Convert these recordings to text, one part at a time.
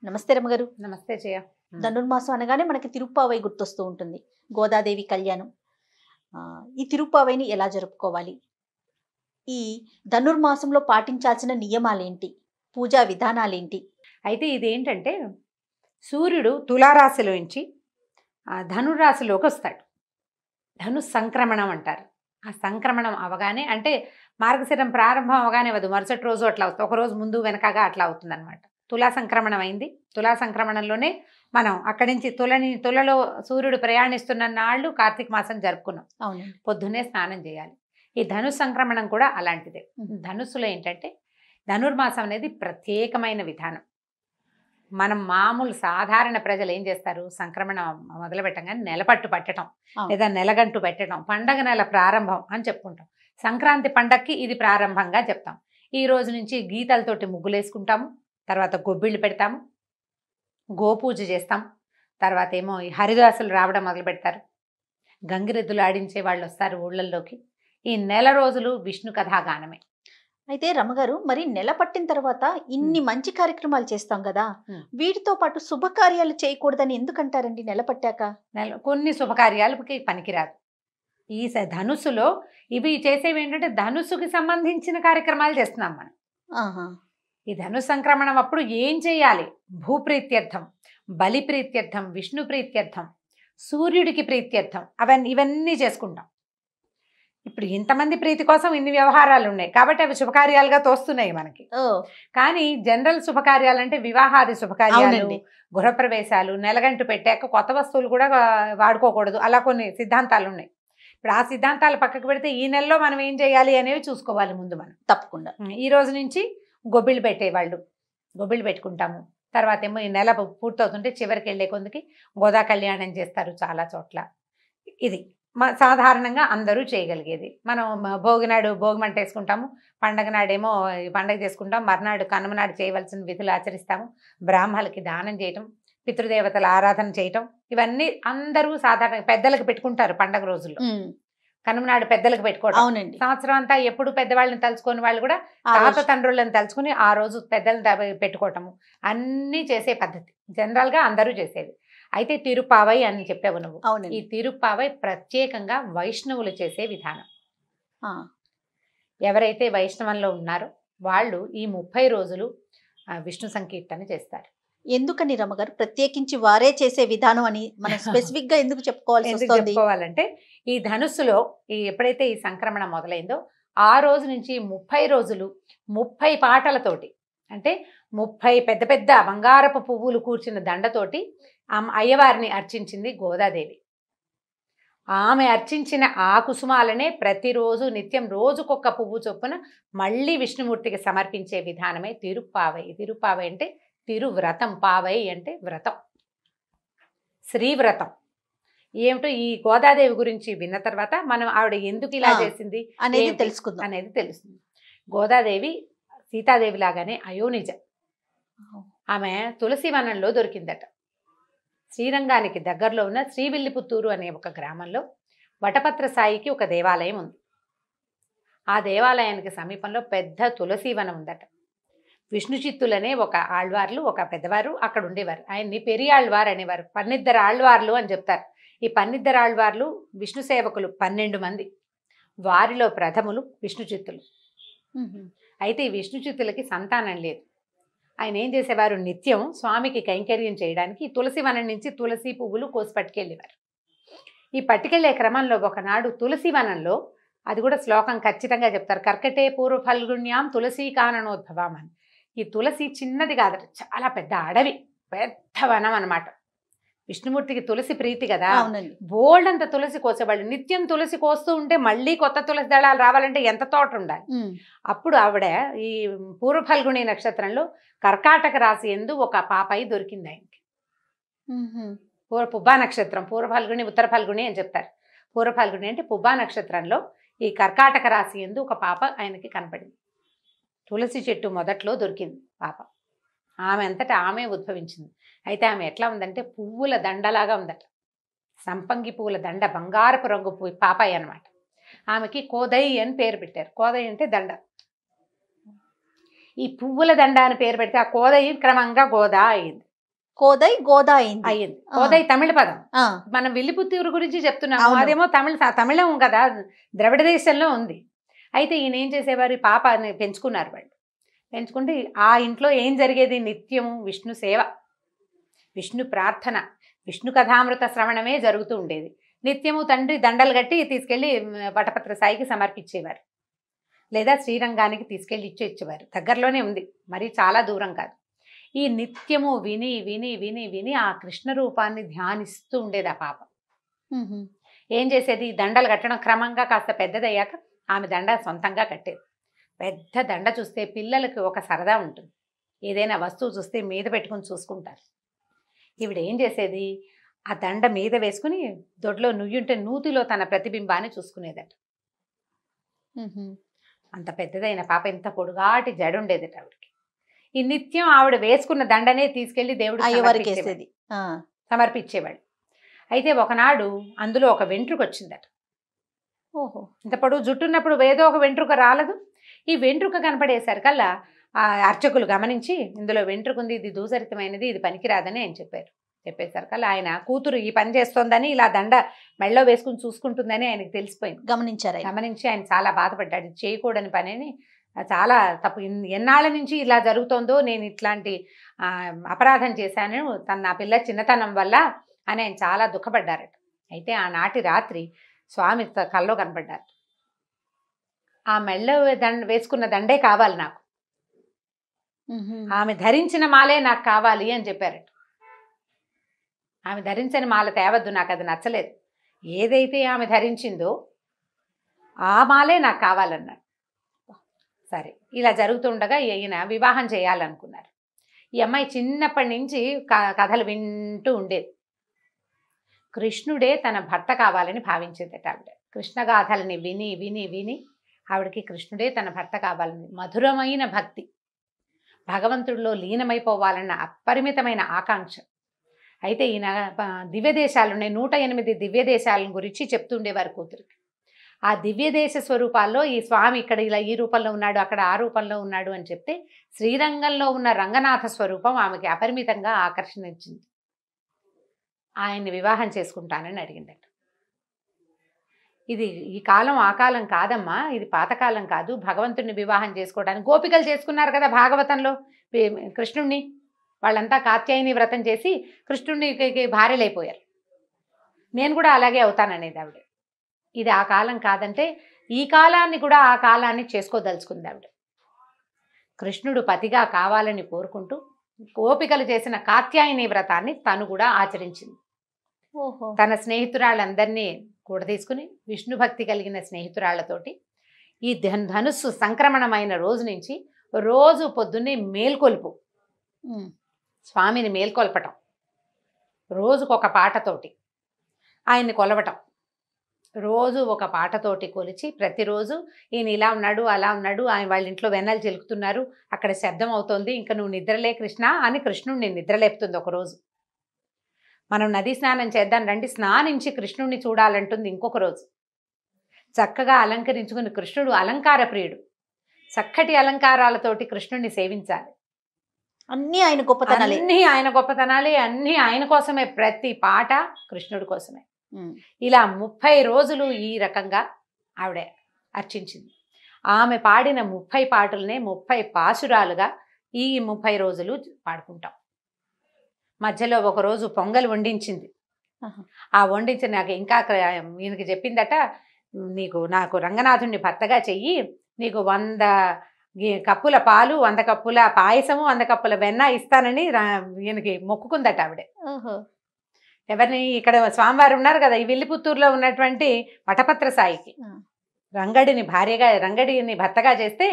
నమస్తే రమ్మగారు. నమస్తే జయ. ధనుర్మాసం అనగానే మనకి తిరుప్పావై గుర్తొస్తూ ఉంటుంది. గోదాదేవి కళ్యాణం. ఈ తిరుప్పావైని ఎలా జరుపుకోవాలి? ఈ ధనుర్మాసంలో పాటించాల్సిన నియమాలేంటి? పూజా విధానాలేంటి? అయితే ఇదేంటంటే సూర్యుడు తులారాశిలోంచి ధనురాశిలోకి వస్తాడు. ధను సంక్రమణం అంటారు. ఆ సంక్రమణం అవగానే అంటే మార్గశిరం ప్రారంభం అవగానే వద్దు, మరుసటి రోజు అట్లా అవుతుంది, ఒక రోజు ముందు వెనకగా అట్లా అవుతుంది అనమాట. తులా సంక్రమణం అయింది. తులా సంక్రమణంలోనే మనం అక్కడి నుంచి తులలో సూర్యుడు ప్రయాణిస్తున్న నాళ్ళు కార్తీక మాసం జరుపుకున్నాం. అవును, పొద్దున్నే స్నానం చేయాలి. ఈ ధను సంక్రమణం కూడా అలాంటిదే. ధనుస్సులో ఏంటంటే ధనుర్మాసం అనేది ప్రత్యేకమైన విధానం. మనం మామూలు సాధారణ ప్రజలు ఏం చేస్తారు, సంక్రమణం మొదలు పెట్టగానే నెలపట్టు పట్టడం లేదా నెలగంటు పెట్టడం, పండగ నెల ప్రారంభం అని చెప్పుకుంటాం. సంక్రాంతి పండగకి ఇది ప్రారంభంగా చెప్తాం. ఈ రోజు నుంచి గీతలతోటి ముగ్గులేసుకుంటాము, తర్వాత గొబ్బిళ్ళు పెడతాము, గోపూజ చేస్తాం, తర్వాత ఏమో ఈ హరిదాసులు రావడం మొదలు పెడతారు, గంగిరెద్దులు ఆడించే వాళ్ళు వస్తారు ఊళ్ళల్లోకి. ఈ నెల రోజులు విష్ణు కథాగానమే. అయితే రమ్మగారు, మరి నెల పట్టిన తర్వాత ఇన్ని మంచి కార్యక్రమాలు చేస్తాం కదా, వీటితో పాటు శుభకార్యాలు చేయకూడదని ఎందుకంటారండి? నెల పట్టాక కొన్ని శుభకార్యాలకి పనికిరాదు. ఈ ధనుస్సులో ఇవి చేసేవి ఏంటంటే ధనుస్సుకి సంబంధించిన కార్యక్రమాలు చేస్తున్నాం మనం. ఈ ధను సంక్రమణం అప్పుడు ఏం చేయాలి? భూప్రీత్యర్థం, బలి ప్రీత్యర్థం, విష్ణు ప్రీత్యర్థం, సూర్యుడికి ప్రీత్యర్థం, ఇవన్నీ చేసుకుంటాం. ఇప్పుడు ఇంతమంది ప్రీతి కోసం ఇన్ని వ్యవహారాలు ఉన్నాయి కాబట్టి అవి శుభకార్యాలుగా తోస్తున్నాయి మనకి. కానీ జనరల్ శుభకార్యాలు అంటే వివాహాది శుభకార్యాలు, గృహప్రవేశాలు, నెలగంటు పెట్టాక కొత్త వస్తువులు కూడా వాడుకోకూడదు, అలా కొన్ని సిద్ధాంతాలు ఉన్నాయి. ఇప్పుడు ఆ సిద్ధాంతాలు పక్కకు పెడితే ఈ నెలలో మనం ఏం చేయాలి అనేవి చూసుకోవాలి ముందు మనం. తప్పకుండా ఈ రోజు నుంచి గొబ్బిళ్ళు పెట్టేవాళ్ళు గొబ్బిళ్ళు పెట్టుకుంటాము. తర్వాత ఏమో ఈ నెల పూర్తవుతుంటే చివరికి వెళ్ళే కొందుకి గోదా కళ్యాణం చేస్తారు చాలా చోట్ల. ఇది సాధారణంగా అందరూ చేయగలిగేది. మనం భోగినాడు భోగిమంట వేసుకుంటాము, పండగ నాడేమో పండగ చేసుకుంటాం, మర్నాడు కనుమ నాడు చేయవలసిన విధులు ఆచరిస్తాము, బ్రాహ్మణులకి దానం చేయటం, పితృదేవతల ఆరాధన చేయటం, ఇవన్నీ అందరూ సాధారణంగా పెద్దలకు పెట్టుకుంటారు పండగ రోజుల్లో. కనుమ నాడు పెద్దలకు పెట్టుకోవడం. అవునండి. సంవత్సరం అంతా ఎప్పుడు పెద్దవాళ్ళని తలుచుకొని వాళ్ళు కూడా తాత తండ్రులను తలుచుకుని ఆ రోజు పెద్దలను పెట్టుకోవటము అన్నీ చేసే పద్ధతి జనరల్గా అందరూ చేసేది. అయితే తిరుప్పావై అని చెప్పావు నువ్వు. ఈ తిరుప్పావై ప్రత్యేకంగా వైష్ణవులు చేసే విధానం. ఎవరైతే వైష్ణవంలో ఉన్నారో వాళ్ళు ఈ 30 రోజులు విష్ణు సంకీర్తన చేస్తారు. ఎందుకని రమ్మగారు ప్రత్యేకించి వారే చేసే విధానం అని మనం స్పెసిఫిక్ గా ఎందుకు చెప్పుకోవాలంటే ఈ ధనుస్సులో ఎప్పుడైతే ఈ సంక్రమణ మొదలైందో ఆ రోజు నుంచి 30 రోజులు 30 పాటలతోటి, అంటే 30 పెద్ద పెద్ద బంగారపు పువ్వులు కూర్చిన దండతోటి అయ్యవారిని అర్చించింది గోదాదేవి. ఆమె అర్చించిన ఆ కుసుమాలనే ప్రతిరోజు నిత్యం రోజుకొక పువ్వు చొప్పున మళ్ళీ విష్ణుమూర్తికి సమర్పించే విధానమే తిరుప్పావై. తిరుప్పావై అంటే తిరువ్రతం, పావై అంటే వ్రతం, శ్రీవ్రతం. ఏమిటో ఈ గోదాదేవి గురించి విన్న తర్వాత మనం ఆవిడ ఎందుకు ఇలా చేసింది అనేది తెలుస్తుంది. గోదాదేవి సీతాదేవి లాగానే అయోనిజ. ఆమె తులసివనంలో దొరికిందట. శ్రీరంగానికి దగ్గరలో ఉన్న శ్రీవిల్లిపుత్తూరు అనే ఒక గ్రామంలో వటపత్ర సాయికి ఒక దేవాలయం ఉంది. ఆ దేవాలయానికి సమీపంలో పెద్ద తులసివనం ఉందట. విష్ణు చిత్తులనే ఒక ఆళ్వార్లు, ఒక పెద్దవారు అక్కడ ఉండేవారు. ఆయన్ని పెరియాళ్వార్ అనేవారు. 12 ఆళ్వార్లు అని చెప్తారు. ఈ 12 ఆళ్వార్లు విష్ణు సేవకులు 12 మంది. వారిలో ప్రథములు విష్ణు చిత్తులు. అయితే ఈ విష్ణు చిత్తులకి సంతానం లేదు. ఆయన ఏం చేసేవారు, నిత్యం స్వామికి కైంకర్యం చేయడానికి తులసివనం నుంచి తులసి పువ్వులు కోసి పట్టుకెళ్ళేవారు. ఈ పట్టుకెళ్లే క్రమంలో ఒకనాడు తులసివనంలో, అది కూడా శ్లోకం ఖచ్చితంగా చెప్తారు, కర్కటే పూర్వ ఫల్గుణ్యాం తులసి కాననోద్భవాం అని. ఈ తులసి చిన్నది కాదట, చాలా పెద్ద అడవి, పెద్ద వనం అనమాట. విష్ణుమూర్తికి తులసి ప్రీతి కదా, బోల్డ్ అంత తులసి కోసేవాళ్ళు. నిత్యం తులసి కోస్తూ ఉంటే మళ్ళీ కొత్త తులసి దళాలు రావాలంటే ఎంత తోట ఉండాలి. అప్పుడు ఆవిడ ఈ పూర్వ ఫల్గుణి నక్షత్రంలో కర్కాటక రాశి ఎందు ఒక పాపాయి దొరికింది ఆయనకి. పుబ్బా నక్షత్రం, పూర్వ ఫల్గుణి ఉత్తర ఫల్గుణి అని చెప్తారు. పూర్వ ఫల్గుణి అంటే పుబ్బా నక్షత్రంలో ఈ కర్కాటక రాశి ఎందు ఒక పాప ఆయనకి కనపడింది. తులసి చెట్టు మొదట్లో దొరికింది పాప. ఆమె అంతటా ఆమె ఉద్భవించింది. అయితే ఆమె ఎట్లా ఉందంటే పువ్వుల దండలాగా ఉందట. సంపంగి పువ్వుల దండ, బంగారపు రంగు పాపాయి అనమాట. ఆమెకి కోదై అని పేరు పెట్టారు. కోదై అంటే దండ. ఈ పువ్వుల దండ అని పేరు పెడితే ఆ కోదై క్రమంగా గోదా అయింది. కోదై గోదా అయింది. అయ్యింది. కోదై తమిళ పదం. ఆ, మనం విల్లిపుత్తూరు గురించి చెప్తున్నాము, అవును. అదేమో తమిళం కదా, ద్రవిడ దేశంలో ఉంది. అయితే ఈయన ఏం చేసేవారు, ఈ పాపని పెంచుకున్నారు వాళ్ళు. పెంచుకుంటే ఆ ఇంట్లో ఏం జరిగేది, నిత్యము విష్ణు సేవ, విష్ణు ప్రార్థన, విష్ణు కథామృత శ్రవణమే జరుగుతూ ఉండేది. నిత్యము తండ్రి దండలు కట్టి తీసుకెళ్ళి వటపత్ర సాయికి సమర్పించేవారు, లేదా శ్రీరంగానికి తీసుకెళ్ళి ఇచ్చేవారు. దగ్గరలోనే ఉంది, మరి చాలా దూరం కాదు. ఈ నిత్యము విని విని విని విని ఆ కృష్ణ రూపాన్ని ధ్యానిస్తూ ఉండేది ఆ పాప. ఏం చేసేది, దండలు కట్టడం క్రమంగా కాస్త పెద్దదయ్యాక ఆమె దండ సొంతంగా కట్టేది. పెద్ద దండ చూస్తే పిల్లలకి ఒక సరదా ఉంటుంది, ఏదైనా వస్తువు చూస్తే మీద పెట్టుకుని చూసుకుంటారు. ఈవిడ ఏం చేసేది, ఆ దండ మీద వేసుకుని దొడ్లో నుయ్యుంటే నూతిలో తన ప్రతిబింబాన్ని చూసుకునేదట. అంత పెద్దదైన పాప, ఇంత పొడుగాటి జడ ఉండేదట ఆవిడకి. ఈ నిత్యం ఆవిడ వేసుకున్న దండనే తీసుకెళ్లి దేవుడు సమర్పించేవాడు. అయితే ఒకనాడు అందులో ఒక వెంట్రుక వచ్చిందట. ఓహో, ఇంత పొడుగు జుట్టున్నప్పుడు ఏదో ఒక వెంట్రుక రాలదు. ఈ వెంట్రుక కనపడేసరికల్లా ఆ అర్చకులు గమనించి, ఇందులో వెంట్రుక ఉంది, ఇది దూసరితమైనది, ఇది పనికిరాదని ఆయన చెప్పేసరికల్లా ఆయన కూతురు ఈ పని చేస్తోందని, ఇలా దండ మెళ్ళో వేసుకుని చూసుకుంటుందని ఆయనకు తెలిసిపోయింది. గమనించి ఆయన చాలా బాధపడ్డాడు. ఇది చేయకూడని పని అని, చాలా తప్పు, ఎన్నాళ్ళ నుంచి ఇలా జరుగుతోందో, నేను ఇట్లాంటి అపరాధం చేశాను నా పిల్ల చిన్నతనం వల్ల అని ఆయన చాలా దుఃఖపడ్డారట. అయితే ఆనాటి రాత్రి స్వామి కల్లో కనపడ్డారు. ఆ మెళ్ళో వేసుకున్న దండే కావాలి నాకు, ఆమె ధరించిన మాలే నాకు కావాలి అని చెప్పారట. ఆమె ధరించని మాల తేవద్దు, నాకు అది నచ్చలేదు, ఏదైతే ఆమె ధరించిందో ఆ మాలే నాకు కావాలన్నాడు. సరే, ఇలా జరుగుతుండగా ఈయన వివాహం చేయాలనుకున్నారు. ఈ అమ్మాయి చిన్నప్పటి నుంచి కథలు వింటూ ఉండేది. కృష్ణుడే తన భర్త కావాలని భావించేదట ఆవిడ. కృష్ణగాథల్ని విని విని విని ఆవిడకి కృష్ణుడే తన భర్త కావాలని, మధురమైన భక్తి, భగవంతుడిలో లీనమైపోవాలన్న అపరిమితమైన ఆకాంక్ష. అయితే ఈయన దివ్యదేశాలు ఉన్నాయి, 108 దివ్యదేశాల గురించి చెప్తుండేవారు కూతురికి. ఆ దివ్యదేశ స్వరూపాల్లో ఈ స్వామి ఇక్కడ ఇలా ఈ రూపంలో ఉన్నాడు, అక్కడ ఆ రూపంలో ఉన్నాడు అని చెప్తే, శ్రీరంగంలో ఉన్న రంగనాథ స్వరూపం ఆమెకి అపరిమితంగా ఆకర్షణించింది. ఆయన్ని వివాహం చేసుకుంటానని అడిగిందట. ఇది ఈ కాలం ఆ కాలం కాదమ్మా, ఇది పాతకాలం కాదు, భగవంతుడిని వివాహం చేసుకోవడానికి గోపికలు చేసుకున్నారు కదా భాగవతంలో కృష్ణుణ్ణి, వాళ్ళంతా కాత్యాయని వ్రతం చేసి కృష్ణుడికి భార్యలైపోయారు, నేను కూడా అలాగే అవుతాననేది ఆవిడ. ఇది ఆ కాలం కాదంటే, ఈ కాలాన్ని కూడా ఆ కాలాన్ని చేసుకోదలుచుకుంది ఆవిడ. కృష్ణుడు పతిగా కావాలని కోరుకుంటూ గోపికలు చేసిన కాత్యాయని వ్రతాన్ని తను కూడా ఆచరించింది. తన స్నేహితురాళ్ళందరినీ కూడా తీసుకుని, విష్ణు భక్తి కలిగిన స్నేహితురాళ్లతోటి ఈ ధనుస్సు సంక్రమణమైన రోజు నుంచి రోజు పొద్దున్నే మేల్కొల్పు, స్వామిని మేల్కొల్పటం, రోజుకొక పాటతోటి ఆయన్ని కొలవటం, రోజు ఒక పాటతోటి కొలిచి ప్రతిరోజు ఈయన ఇలా ఉన్నాడు అలా ఉన్నాడు, ఆయన వాళ్ళ ఇంట్లో వెన్నెలు చిలుకుతున్నారు, అక్కడ శబ్దం అవుతోంది, ఇంకా నువ్వు నిద్రలే కృష్ణ అని కృష్ణుడిని నిద్రలేపుతుంది. ఒకరోజు మనం నదీ స్నానం చేద్దాం రండి, స్నానించి కృష్ణుడిని చూడాలంటుంది ఇంకొక రోజు. చక్కగా అలంకరించుకుని, కృష్ణుడు అలంకార ప్రియుడు, చక్కటి అలంకారాలతోటి కృష్ణుడిని సేవించాలి. అన్నీ ఆయన గొప్పతనాలే, అన్నీ ఆయన కోసమే, ప్రతి పాట కృష్ణుడి కోసమే. ఇలా 30 రోజులు ఈ రకంగా ఆవిడ అర్చించింది. ఆమె పాడిన 30 పాటలనే 30 పాసురాలుగా ఈ 30 రోజులు పాడుకుంటాం. మధ్యలో ఒకరోజు పొంగల్ వండించింది. ఆ వండించి నాకు ఇంకా ఈయనకి చెప్పిందట, నాకు రంగనాథుడిని భర్తగా చెయ్యి, నీకు 100 కప్పుల పాలు, 100 కప్పుల పాయసము, 100 కప్పుల వెన్న ఇస్తానని ఈయనకి మొక్కుకుందట ఆవిడే. ఎవరిని, ఇక్కడ స్వామివారు ఉన్నారు కదా ఈ విల్లిపుత్తూరులో ఉన్నటువంటి వటపత్ర సాయికి, రంగడిని భర్తగా చేస్తే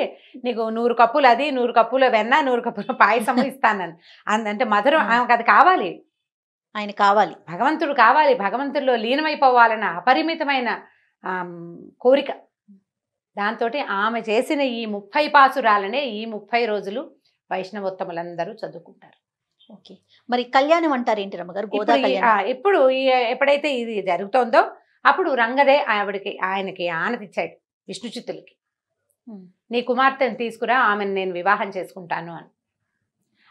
నీకు 100 కప్పులు అది, 100 కప్పుల వెన్న, 100 కప్పుల పాయసము ఇస్తానని అంటే మధురం, ఆమెకు అది కావాలి, ఆయన కావాలి, భగవంతుడు కావాలి, భగవంతుడిలో లీనమైపోవాలన్న అపరిమితమైన కోరిక. దాంతో ఆమె చేసిన ఈ 30 పాసురాలనే ఈ 30 రోజులు వైష్ణవోత్తములందరూ చదువుకుంటారు. ఓకే, మరి కళ్యాణం అంటారు ఏంటి రమ్మగారు? గోదా కళ్యాణం ఇప్పుడు ఎప్పుడైతే ఇది జరుగుతోందో అప్పుడు రంగదే ఆయనకి ఆనతిచ్చాడు విష్ణుచిత్తులకి, నీ కుమార్తెను తీసుకురా, ఆమెను నేను వివాహం చేసుకుంటాను అని.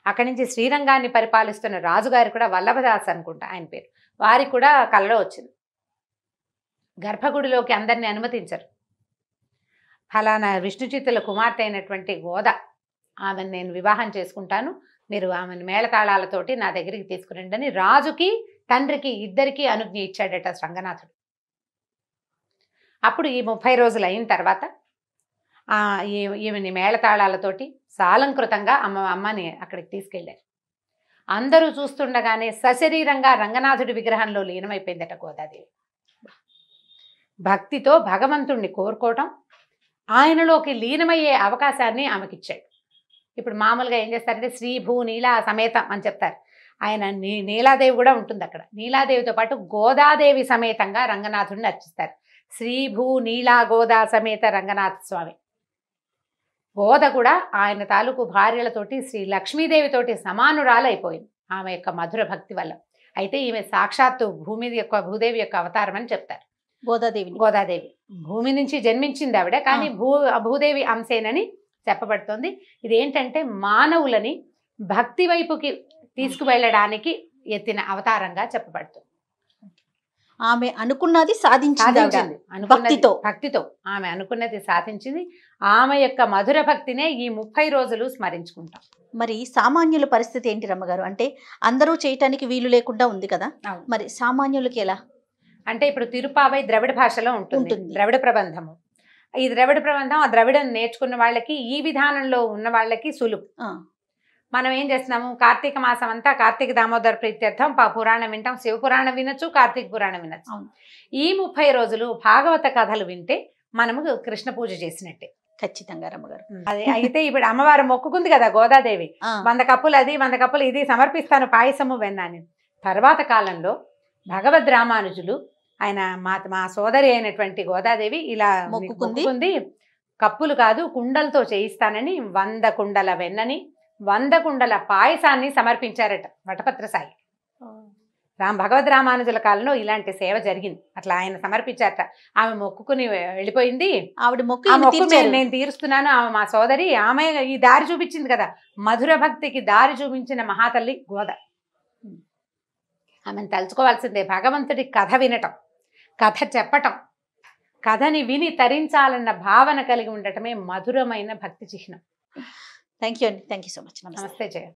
అక్కడి నుంచి శ్రీరంగాన్ని పరిపాలిస్తున్న రాజుగారు కూడా వల్లభదాస్ అనుకుంటా ఆయన పేరు, వారికి కూడా కలలో వచ్చింది. గర్భగుడిలోకి అందరినీ అనుమతించరు. ఫలానా విష్ణుచిత్తుల కుమార్తె అయినటువంటి గోద, ఆమెను నేను వివాహం చేసుకుంటాను, మీరు ఆమెను మేళతాళాలతోటి నా దగ్గరికి తీసుకురండి అని రాజుకి తండ్రికి ఇద్దరికీ అనుజ్ఞ ఇచ్చాడట రంగనాథుడు. అప్పుడు ఈ 30 రోజులు అయిన తర్వాత ఈమెని మేళతాళాలతోటి సాలంకృతంగా అమ్మని అక్కడికి తీసుకెళ్ళారు. అందరూ చూస్తుండగానే సశరీరంగా రంగనాథుడి విగ్రహంలో లీనమైపోయిందట గోదాదేవి. భక్తితో భగవంతుణ్ణి కోరుకోవటం, ఆయనలోకి లీనమయ్యే అవకాశాన్ని ఆమెకిచ్చాడు. ఇప్పుడు మామూలుగా ఏం చేస్తారంటే శ్రీ భూ నీలా సమేతం అని చెప్తారు. ఆయన నీలాదేవి కూడా ఉంటుంది అక్కడ. నీలాదేవితో పాటు గోదాదేవి సమేతంగా రంగనాథుడిని అర్చిస్తారు. శ్రీ భూ నీలా గోదా సమేత రంగనాథ స్వామి. గోద కూడా ఆయన తాలూకు భార్యలతోటి శ్రీ లక్ష్మీదేవితోటి సమానురాలైపోయింది ఆమె యొక్క మధుర భక్తి వల్ల. అయితే ఈమె సాక్షాత్తు భూదేవి యొక్క అవతారం అని చెప్తారు. గోదాదేవి భూమి నుంచి జన్మించింది ఆవిడ, కానీ భూదేవి అంశేనని చెప్పబడుతోంది. ఇదేంటంటే మానవులని భక్తి వైపుకి తీసుకువెళ్ళడానికి ఎత్తిన అవతారంగా చెప్పబడుతుంది. ఆమె అనుకున్నది సాధించింది. భక్తితో ఆమె అనుకున్నది సాధించింది. ఆమె యొక్క మధుర భక్తినే ఈ 30 రోజులు స్మరించుకుంటాం. మరి సామాన్యుల పరిస్థితి ఏంటి రమ్మగారు? అంటే అందరూ చేయటానికి వీలు లేకుండా ఉంది కదా, మరి సామాన్యులకి ఎలా? అంటే ఇప్పుడు తిరుపావై ద్రవిడ భాషలో ఉంటుంది, ద్రవిడ ప్రబంధము. ఈ ద్రవిడ ప్రబంధం ఆ ద్రవిడం నేర్చుకున్న వాళ్ళకి, ఈ విధానంలో ఉన్న వాళ్ళకి సులువు. మనం ఏం చేస్తున్నాము, కార్తీక మాసం అంతా కార్తీక దామోదర ప్రీత్యర్థం పురాణం వింటాం, శివపురాణం వినొచ్చు, కార్తీక పురాణం వినొచ్చు. ఈ 30 రోజులు భాగవత కథలు వింటే మనము కృష్ణ పూజ చేసినట్టే. ఖచ్చితంగా రమ్మగారు. అదే అయితే ఇప్పుడు అమ్మవారు మొక్కుకుంది కదా గోదాదేవి, 100 కప్పులు అది 100 కప్పులు ఇది సమర్పిస్తాను పాయసము వెన్నాని. తర్వాత కాలంలో భగవద్ రామానుజులు ఆయన మా సోదరి అయినటువంటి గోదాదేవి ఇలా మొక్కుకుంది, కప్పులు కాదు కుండలతో చేయిస్తానని 100 కుండల వెన్నని 100 కుండల పాయసాన్ని సమర్పించారట వటపత్ర సాయి. భగవద్ రామానుజుల కాలంలో ఇలాంటి సేవ జరిగింది. అట్లా ఆయన సమర్పించారట. ఆమె మొక్కుకుని వెళ్ళిపోయింది. ఆవిడ మొక్కు నేను తీరుస్తున్నాను, ఆమె మా సోదరి, ఆమె ఈ దారి చూపించింది కదా, మధుర భక్తికి దారి చూపించిన మహాతల్లి గోద. ఆమెను తలుచుకోవాల్సిందే. భగవంతుడి కథ వినటం, కథ చెప్పటం, కథని విని తరించాలన్న భావన కలిగి ఉండటమే మధురమైన భక్తి చిహ్నం. థ్యాంక్ యూ అండి. Thank you so much. నమస్తే జయ.